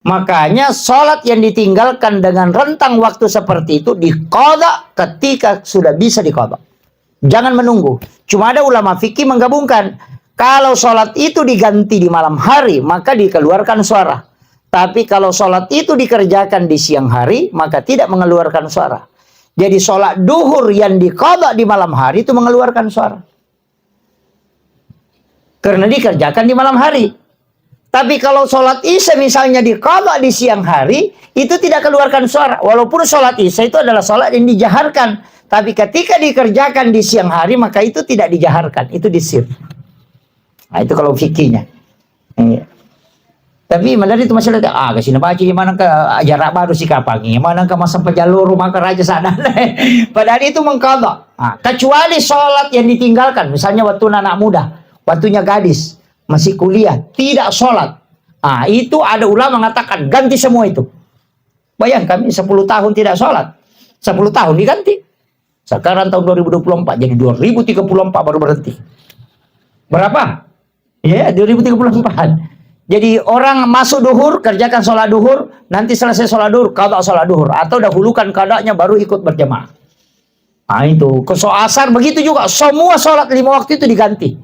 Makanya sholat yang ditinggalkan dengan rentang waktu seperti itu diqadha ketika sudah bisa diqadha. Jangan menunggu. Cuma ada ulama fikih menggabungkan. Kalau sholat itu diganti di malam hari, maka dikeluarkan suara. Tapi kalau sholat itu dikerjakan di siang hari, maka tidak mengeluarkan suara. Jadi sholat duhur yang diqadha di malam hari itu mengeluarkan suara. Karena dikerjakan di malam hari. Tapi kalau sholat isya misalnya diqadha di siang hari, itu tidak keluarkan suara. Walaupun sholat isya itu adalah sholat yang dijaharkan. Tapi ketika dikerjakan di siang hari, maka itu tidak dijaharkan. Itu disir. Nah, itu kalau fikihnya. Tapi malah itu masalah, kasih baca di mana ke jarak baru si kapangi, mana ke masa pejalur rumah ke raja sana. Padahal itu mengqadha. Nah, kecuali sholat yang ditinggalkan. Misalnya waktu anak muda, waktunya gadis, masih kuliah, tidak sholat. Ah, itu ada ulama mengatakan ganti semua itu. Bayangkan 10 tahun tidak sholat, 10 tahun diganti. Sekarang tahun 2024, jadi 2034 baru berhenti. Berapa? Ya, 2034. Jadi orang masuk duhur, kerjakan sholat duhur, nanti selesai sholat duhur, qadha sholat duhur. Atau dahulukan qadanya baru ikut berjamaah. Nah itu, ke asar begitu juga, semua sholat 5 waktu itu diganti.